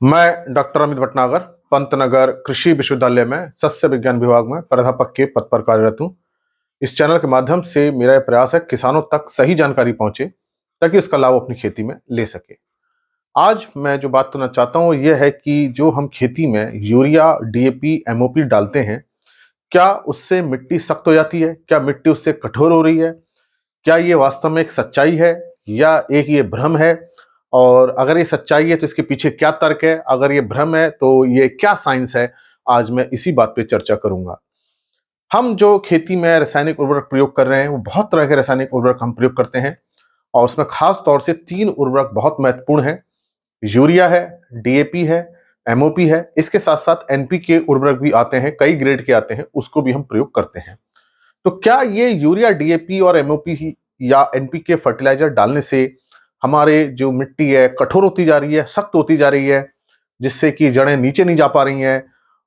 मैं डॉक्टर अमित भटनागर पंतनगर कृषि विश्वविद्यालय में सस्य विज्ञान विभाग में प्राध्यापक के पद पर कार्यरत हूँ। इस चैनल के माध्यम से मेरा यह प्रयास है किसानों तक सही जानकारी पहुंचे ताकि उसका लाभ अपनी खेती में ले सके। आज मैं जो बात करना चाहता हूँ यह है कि जो हम खेती में यूरिया, डीएपी, एमओपी डालते हैं, क्या उससे मिट्टी सख्त हो जाती है? क्या मिट्टी उससे कठोर हो रही है? क्या ये वास्तव में एक सच्चाई है या एक ये भ्रम है? और अगर ये सच्चाई है तो इसके पीछे क्या तर्क है? अगर ये भ्रम है तो ये क्या साइंस है? आज मैं इसी बात पे चर्चा करूंगा। हम जो खेती में रासायनिक उर्वरक प्रयोग कर रहे हैं वो बहुत तरह के रासायनिक उर्वरक हम प्रयोग करते हैं और उसमें खास तौर से 3 उर्वरक बहुत महत्वपूर्ण हैं। यूरिया है, डीएपी है, एमओपी है। इसके साथ-साथ एनपीके उर्वरक भी आते हैं, कई ग्रेड के आते हैं, उसको भी हम प्रयोग करते हैं। तो क्या ये यूरिया, डीएपी और एमओपी ही या एनपीके फर्टिलाइजर डालने से हमारे जो मिट्टी है कठोर होती जा रही है, सख्त होती जा रही है, जिससे कि जड़ें नीचे नहीं जा पा रही हैं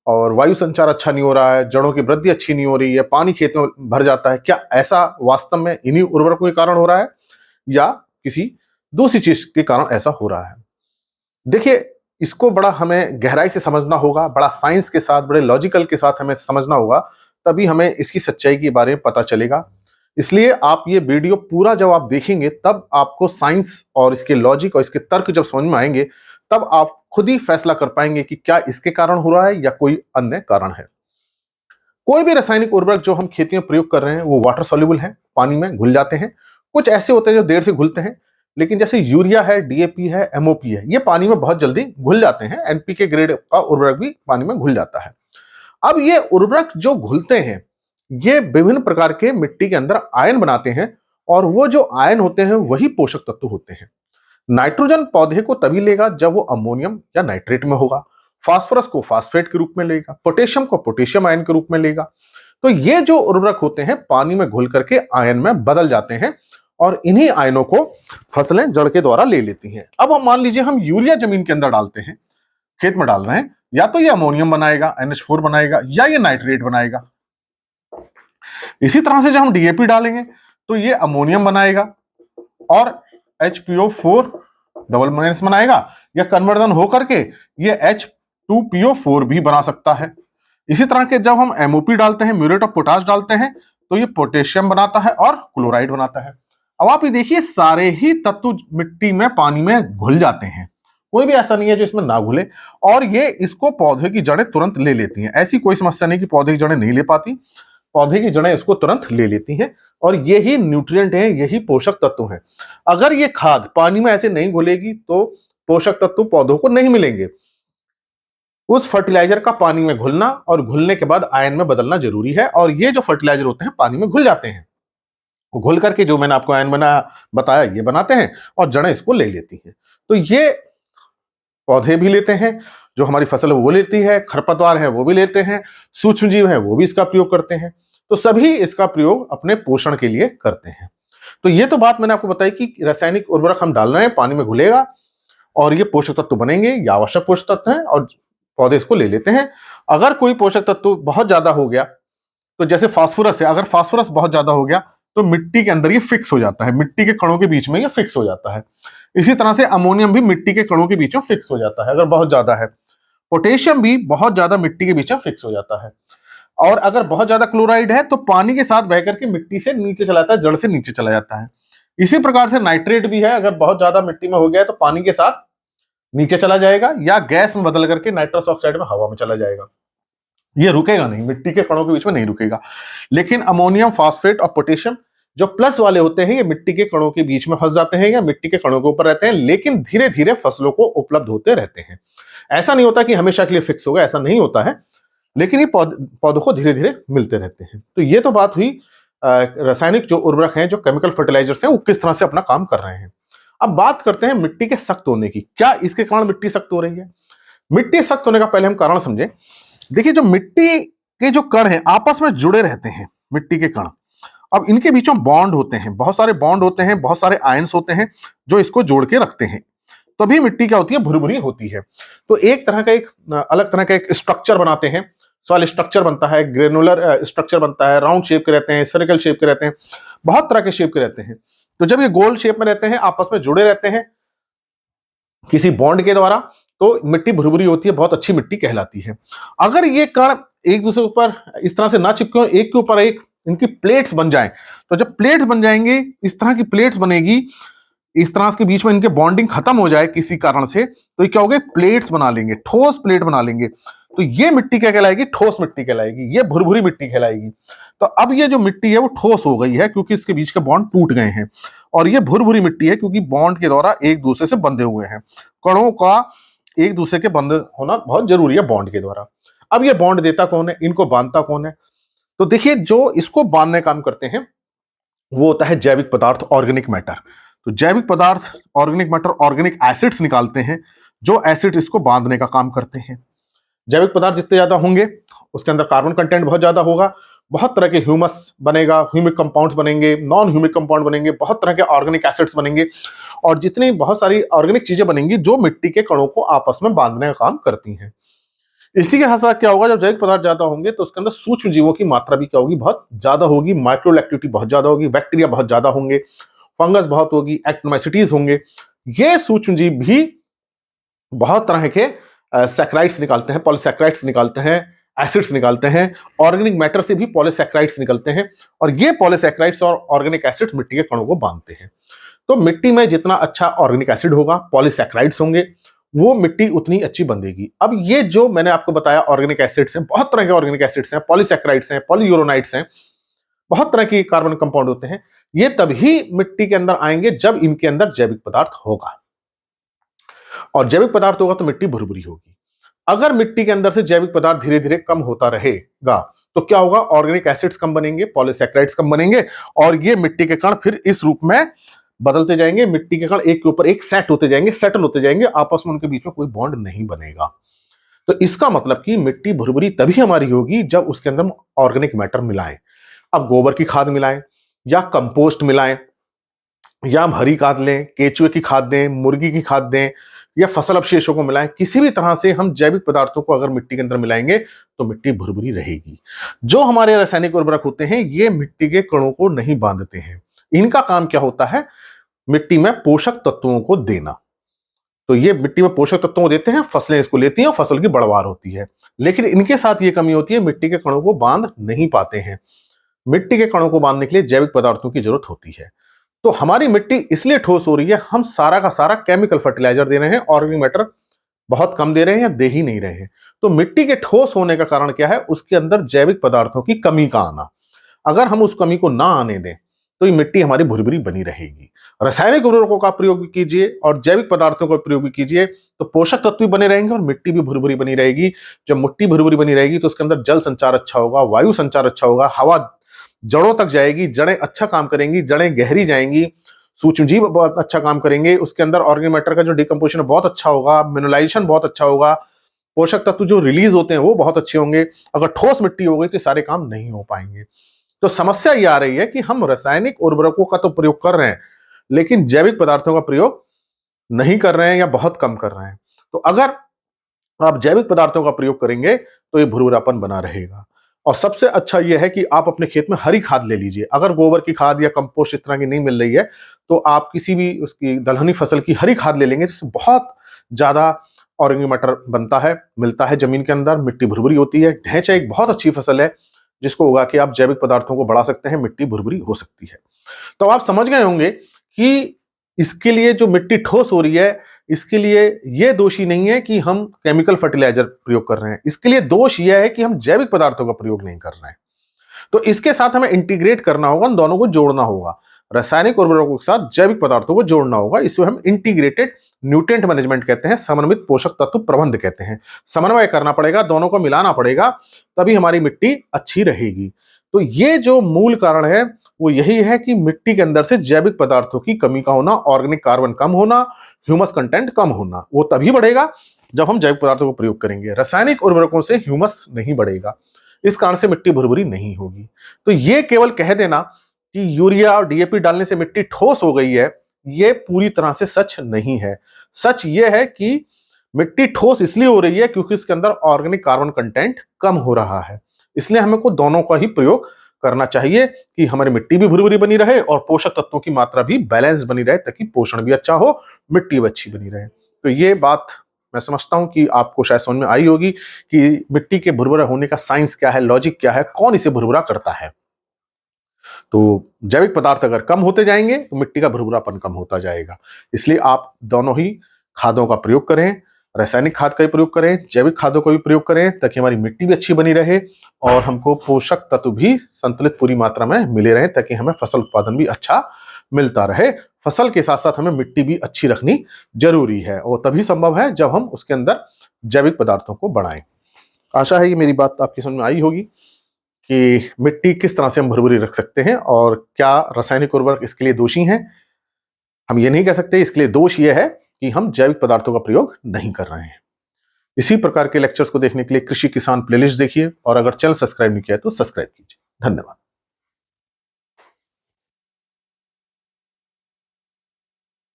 और वायु संचार अच्छा नहीं हो रहा है, जड़ों की वृद्धि अच्छी नहीं हो रही है, पानी खेत में भर जाता है? क्या ऐसा वास्तव में इन्हीं उर्वरकों के कारण हो रहा है या किसी दूसरी चीज के कारण ऐसा हो रहा है? देखिए, इसको बड़ा हमें गहराई से समझना होगा, बड़ा साइंस के साथ, बड़े लॉजिकल के साथ हमें समझना होगा, तभी हमें इसकी सच्चाई के बारे में पता चलेगा। इसलिए आप ये वीडियो पूरा जब आप देखेंगे, तब आपको साइंस और इसके लॉजिक और इसके तर्क जब समझ में आएंगे, तब आप खुद ही फैसला कर पाएंगे कि क्या इसके कारण हो रहा है या कोई अन्य कारण है। कोई भी रासायनिक उर्वरक जो हम खेती में प्रयोग कर रहे हैं, वो वाटर सॉल्युबल है, पानी में घुल जाते हैं। कुछ ऐसे होते हैं जो देर से घुलते हैं, लेकिन जैसे यूरिया है, डीएपी है, एमओपी है, ये पानी में बहुत जल्दी घुल जाते हैं। एनपीके ग्रेड का उर्वरक भी पानी में घुल जाता है। अब ये उर्वरक जो घुलते हैं, ये विभिन्न प्रकार के मिट्टी के अंदर आयन बनाते हैं और वो जो आयन होते हैं वही पोषक तत्व होते हैं। नाइट्रोजन पौधे को तभी लेगा जब वो अमोनियम या नाइट्रेट में होगा, फास्फोरस को फास्फेट के रूप में लेगा, पोटेशियम को पोटेशियम आयन के रूप में लेगा। तो ये जो उर्वरक होते हैं पानी में घुल करके आयन में बदल जाते हैं और इन्हीं आयनों को फसलें जड़ के द्वारा ले लेती हैं। अब हम मान लीजिए हम यूरिया जमीन के अंदर डालते हैं, खेत में डाल रहे हैं, या तो ये अमोनियम बनाएगा, NH4 बनाएगा, या ये नाइट्रेट बनाएगा। इसी तरह से जब हम डीएपी डालेंगे तो ये अमोनियम बनाएगा और HPO4 डबल माइनस बनाएगा, या कन्वर्जन होकर के ये H2PO4 भी बना सकता है। इसी तरह के जब हम एमओपी डालते हैं, म्यूरेट ऑफ पोटाश डालते हैं, तो ये पोटेशियम बनाता है और क्लोराइड बनाता है। अब आप ये देखिए, सारे ही तत्व मिट्टी में पानी में घुल जाते हैं, कोई भी ऐसा नहीं है जो इसमें ना घुले, और ये इसको पौधे की जड़ें तुरंत ले लेती हैं। ऐसी कोई समस्या नहीं कि पौधे की जड़ें नहीं ले पाती, पौधे की जड़ें इसको तुरंत ले लेती हैं और यही न्यूट्रिएंट है, यही पोषक तत्व है। अगर ये खाद पानी में ऐसे नहीं घुलेगी तो पोषक तत्व पौधों को नहीं मिलेंगे। उस फर्टिलाइजर का पानी में घुलना और घुलने के बाद आयन में बदलना जरूरी है, और ये जो फर्टिलाइजर होते हैं पानी में घुल जाते हैं। घुल करके जो मैंने आपको आयन बताया ये बनाते हैं और जड़ें इसको ले लेती हैं। तो ये पौधे भी लेते हैं, जो हमारी फसल है वो लेती है, खरपतवार है वो भी लेते हैं, सूक्ष्म जीव है वो भी इसका प्रयोग करते हैं। तो सभी इसका प्रयोग अपने पोषण के लिए करते हैं। तो ये तो बात मैंने आपको बताई कि रासायनिक उर्वरक हम डाल रहे हैं, पानी में घुलेगा और ये पोषक तत्व बनेंगे, ये आवश्यक पोषक तत्व हैं और पौधे इसको ले लेते हैं। अगर कोई पोषक तत्व बहुत ज्यादा हो गया, तो जैसे फास्फोरस है, अगर फास्फोरस बहुत ज्यादा हो गया तो मिट्टी के अंदर ये फिक्स हो जाता है, मिट्टी के कणों के बीच में ये फिक्स हो जाता है। इसी तरह से अमोनियम भी मिट्टी के कणों के बीच में फिक्स हो जाता है अगर बहुत ज्यादा है। पोटेशियम भी बहुत ज्यादा मिट्टी के बीच में फिक्स हो जाता है। और अगर बहुत ज्यादा क्लोराइड है तो पानी के साथ बह करके मिट्टी से नीचे चला जाता है, जड़ से नीचे चला जाता है। इसी प्रकार से नाइट्रेट भी है, अगर बहुत ज्यादा मिट्टी में हो गया है तो पानी के साथ नीचे चला जाएगा या गैस में बदल करके नाइट्रस ऑक्साइड में हवा में चला जाएगा। ये रुकेगा नहीं, मिट्टी के कणों के बीच में नहीं रुकेगा। लेकिन अमोनियम, फास्फेट और पोटेशियम जो प्लस वाले होते हैं, ये मिट्टी के कणों के बीच में फंस जाते हैं या मिट्टी के कणों के ऊपर रहते हैं, लेकिन धीरे धीरे फसलों को उपलब्ध होते रहते हैं। ऐसा नहीं होता कि हमेशा के लिए फिक्स होगा, ऐसा नहीं होता है, लेकिन ये पौधों को धीरे धीरे मिलते रहते हैं। तो ये तो बात हुई रासायनिक जो उर्वरक हैं, जो केमिकल फर्टिलाइजर्स हैं, वो किस तरह से अपना काम कर रहे हैं। अब बात करते हैं मिट्टी के सख्त होने की। क्या इसके कारण मिट्टी सख्त हो रही है? मिट्टी सख्त होने का पहले हम कारण समझें। देखिए, जो मिट्टी के जो कण हैं आपस में जुड़े रहते हैं, मिट्टी के कण, अब इनके बीच में बॉन्ड होते हैं, बहुत सारे बॉन्ड होते हैं, बहुत सारे आयंस होते हैं जो इसको जोड़ के रखते हैं, तभी मिट्टी क्या होती है, भुरभुरी होती है। तो एक तरह का एक अलग तरह का एक स्ट्रक्चर बनाते हैं, सॉइल स्ट्रक्चर बनता है, ग्रेनुलर स्ट्रक्चर बनता है, राउंड शेप के रहते हैं, स्फेरिकल शेप के रहते हैं, बहुत तरह के शेप के रहते हैं। तो जब ये गोल शेप में रहते हैं, आपस में जुड़े रहते हैं, किसी बॉन्ड के द्वारा, तो मिट्टी भुरभुरी होती है, बहुत अच्छी मिट्टी कहलाती है। अगर ये कण एक दूसरे के ऊपर इस तरह से ना चिपके हो, एक के ऊपर एक इनकी प्लेट्स बन जाएं, तो जब प्लेट्स बन जाएंगे, इस तरह की प्लेट्स बनेगी, इस तरह के बीच में इनके बॉन्डिंग खत्म हो जाए किसी कारण से, तो ये क्या होगा, प्लेट्स बना लेंगे, ठोस प्लेट बना लेंगे। तो ये मिट्टी क्या कहलाएगी, ठोस मिट्टी कहलाएगी, ये भुरभुरी मिट्टी कहलाएगी। तो अब ये जो मिट्टी है वो ठोस हो गई है क्योंकि इसके बीच के बॉन्ड टूट गए हैं, और ये भुरभुरी मिट्टी है क्योंकि बॉन्ड के द्वारा एक दूसरे से बंधे हुए हैं। कणों का एक दूसरे के बंध होना बहुत जरूरी है बॉन्ड के द्वारा। अब ये बॉन्ड देता कौन है, इनको बांधता कौन है? तो देखिए, जो इसको बांधने का काम करते हैं वो होता है जैविक पदार्थ, ऑर्गेनिक मैटर। तो जैविक पदार्थ, ऑर्गेनिक मैटर, ऑर्गेनिक एसिड्स निकालते हैं जो एसिड इसको बांधने का काम करते हैं। जैविक पदार्थ जितने ज्यादा होंगे उसके अंदर कार्बन कंटेंट बहुत ज्यादा होगा, बहुत तरह के ह्यूमस बनेगा, ह्यूमिक कंपाउंड्स बनेंगे, नॉन ह्यूमिक कंपाउंड बनेंगे, बहुत तरह के ऑर्गेनिक एसिड्स बनेंगे, और जितनी बहुत सारी ऑर्गेनिक चीजें बनेंगी जो मिट्टी के कणों को आपस में बांधने का काम करती हैं। इसी के साथ क्या होगा, जब जैविक पदार्थ ज्यादा होंगे तो उसके अंदर सूक्ष्म जीवों की मात्रा भी क्या होगी, बहुत ज्यादा होगी, माइक्रो एक्टिविटी बहुत ज्यादा होगी, बैक्टीरिया बहुत ज्यादा होंगे, फंगस बहुत होगी, एक्टिनोमाइसीटीज होंगे। ये सूक्ष्म जीव भी बहुत तरह के सैकराइड्स निकालते हैं, पॉलीसैकराइड्स निकालते हैं, एसिड्स निकालते हैं, ऑर्गेनिक मैटर से भी पॉलीसैकराइड्स निकलते हैं, और ये पॉलीसैकराइड्स और ऑर्गेनिक एसिड्स मिट्टी के कणों को बांधते हैं। तो मिट्टी में जितना अच्छा ऑर्गेनिक एसिड होगा, पॉलीसैकराइड्स होंगे, वो मिट्टी उतनी अच्छी बंधेगी। अब ये जो मैंने आपको बताया ऑर्गेनिक एसिड्स हैं, बहुत तरह के ऑर्गेनिक एसिड्स हैं, पॉलीसैकराइड्स हैं, पॉलीयूरोनाइड्स हैं, बहुत तरह के कार्बन कंपाउंड होते हैं, ये तभी मिट्टी के अंदर आएंगे जब इनके अंदर जैविक पदार्थ होगा, और जैविक पदार्थ होगा तो मिट्टी भुरभुरी होगी। अगर मिट्टी के अंदर से जैविक पदार्थ धीरे धीरे कम होता रहेगा तो क्या होगा, ऑर्गेनिक एसिड्स कम बनेंगे, पॉलीसैकराइड्स कम बनेंगे, और ये मिट्टी के कण फिर इस रूप में बदलते जाएंगे, मिट्टी के कण एक के ऊपर एक सेट होते जाएंगे, सेटल होते जाएंगे, आपस में उनके बीच में कोई बॉन्ड नहीं बनेगा। तो इसका मतलब कि मिट्टी भुरभुरी तभी हमारी होगी जब उसके अंदर ऑर्गेनिक मैटर मिलाएं। अब गोबर की खाद मिलाएं, या कंपोस्ट मिलाएं, या हम हरी खाद लें, केचुए की खाद दें, मुर्गी की खाद दें, या फसल अवशेषों को मिलाएं, किसी भी तरह से हम जैविक पदार्थों को अगर मिट्टी के अंदर मिलाएंगे तो मिट्टी भुरभुरी रहेगी। जो हमारे रासायनिक उर्वरक होते हैं ये मिट्टी के कणों को नहीं बांधते हैं। इनका काम क्या होता है, मिट्टी में पोषक तत्वों को देना। तो ये मिट्टी में पोषक तत्वों को देते हैं, फसलें इसको लेती हैं और फसल की बढ़वार होती है। लेकिन इनके साथ ये कमी होती है, मिट्टी के कणों को बांध नहीं पाते हैं। मिट्टी के कणों को बांधने के लिए जैविक पदार्थों की जरूरत होती है। तो हमारी मिट्टी इसलिए ठोस हो रही है, हम सारा का सारा केमिकल फर्टिलाइजर दे रहे हैं, ऑर्गेनिक मैटर बहुत कम दे रहे हैं या दे ही नहीं रहे हैं। तो मिट्टी के ठोस होने का कारण क्या है, उसके अंदर जैविक पदार्थों की कमी का आना। अगर हम उस कमी को ना आने दें तो ये मिट्टी हमारी भुरभुरी बनी रहेगी। रासायनिक उर्वरकों का प्रयोग भी कीजिए और जैविक पदार्थों का प्रयोग भी कीजिए तो पोषक तत्व भी बने रहेंगे और मिट्टी भी भुरभुरी बनी रहेगी। जब मिट्टी भुरभुरी बनी रहेगी तो उसके अंदर जल संचार अच्छा होगा, वायु संचार अच्छा होगा, हवा जड़ों तक जाएगी, जड़ें अच्छा काम करेंगी, जड़ें गहरी जाएंगी, सूक्ष्म जीव बहुत अच्छा काम करेंगे, उसके अंदर ऑर्गेनिक मैटर का जो डिकम्पोजिशन बहुत अच्छा होगा, मिनरलाइजेशन बहुत अच्छा होगा, पोषक तत्व जो रिलीज होते हैं वो बहुत अच्छे होंगे। अगर ठोस मिट्टी हो गई तो सारे काम नहीं हो पाएंगे। तो समस्या ये आ रही है कि हम रासायनिक उर्वरकों का तो प्रयोग कर रहे हैं लेकिन जैविक पदार्थों का प्रयोग नहीं कर रहे हैं या बहुत कम कर रहे हैं। तो अगर आप जैविक पदार्थों का प्रयोग करेंगे तो ये भुरभुरापन बना रहेगा। और सबसे अच्छा यह है कि आप अपने खेत में हरी खाद ले लीजिए। अगर गोबर की खाद या कंपोस्ट इस तरह की नहीं मिल रही है तो आप किसी भी उसकी दलहनी फसल की हरी खाद ले लेंगे, जिससे बहुत ज्यादा ऑर्गेनिक मैटर बनता है, मिलता है जमीन के अंदर, मिट्टी भुरभुरी होती है। ढैंचा एक बहुत अच्छी फसल है जिसको उगा के आप जैविक पदार्थों को बढ़ा सकते हैं, मिट्टी भुरभुरी हो सकती है। तो आप समझ गए होंगे कि इसके लिए जो मिट्टी ठोस हो रही है, इसके लिए यह दोषी नहीं है कि हम केमिकल फर्टिलाइजर प्रयोग कर रहे हैं, इसके लिए दोष यह है कि हम जैविक पदार्थों का प्रयोग नहीं कर रहे हैं। तो इसके साथ हमें इंटीग्रेट करना होगा, उन दोनों को जोड़ना होगा, रासायनिक उर्वरकों के साथ जैविक पदार्थों को जोड़ना होगा। इसमें हम इंटीग्रेटेड न्यूट्रिएंट मैनेजमेंट कहते हैं, समन्वित पोषक तत्व प्रबंध कहते हैं। समन्वय करना पड़ेगा, दोनों को मिलाना पड़ेगा, तभी हमारी मिट्टी अच्छी रहेगी। तो ये जो मूल कारण है वो यही है कि मिट्टी के अंदर से जैविक पदार्थों की कमी का होना, ऑर्गेनिक कार्बन कम होना, ह्यूमस कंटेंट कम होना, वो तभी बढ़ेगा जब हम जैविक पदार्थों को प्रयोग करेंगे। रासायनिक उर्वरकों से ह्यूमस नहीं बढ़ेगा, इस कारण से मिट्टी भुरभुरी नहीं होगी। तो ये केवल कह देना कि यूरिया और डीएपी डालने से मिट्टी ठोस हो गई है, ये पूरी तरह से सच नहीं है। सच ये है कि मिट्टी ठोस इसलिए हो रही है क्योंकि इसके अंदर ऑर्गेनिक कार्बन कंटेंट कम हो रहा है। इसलिए हमें को दोनों का ही प्रयोग करना चाहिए कि हमारी मिट्टी भी भुरभुरी बनी रहे और पोषक तत्वों की मात्रा भी बैलेंस बनी रहे, ताकि पोषण भी अच्छा हो, मिट्टी भी अच्छी बनी रहे। तो ये बात मैं समझता हूं कि आपको शायद समझ में आई होगी कि मिट्टी के भुरभुरा होने का साइंस क्या है, लॉजिक क्या है, कौन इसे भुरभुरा करता है। तो जैविक पदार्थ अगर कम होते जाएंगे तो मिट्टी का भुरभुरापन कम होता जाएगा। इसलिए आप दोनों ही खादों का प्रयोग करें, रासायनिक खाद का भी प्रयोग करें, जैविक खादों का भी प्रयोग करें, ताकि हमारी मिट्टी भी अच्छी बनी रहे और हमको पोषक तत्व भी संतुलित पूरी मात्रा में मिले रहे, ताकि हमें फसल उत्पादन भी अच्छा मिलता रहे। फसल के साथ साथ हमें मिट्टी भी अच्छी रखनी जरूरी है और तभी संभव है जब हम उसके अंदर जैविक पदार्थों को बढ़ाएं। आशा है ये मेरी बात आपकी समझ में आई होगी कि मिट्टी किस तरह से हम भुरभुरी रख सकते हैं और क्या रासायनिक उर्वरक इसके लिए दोषी हैं। हम ये नहीं कह सकते, इसके लिए दोष ये है कि हम जैविक पदार्थों का प्रयोग नहीं कर रहे हैं। इसी प्रकार के लेक्चर्स को देखने के लिए कृषि किसान प्लेलिस्ट देखिए और अगर चैनल सब्सक्राइब नहीं किया तो सब्सक्राइब कीजिए। धन्यवाद।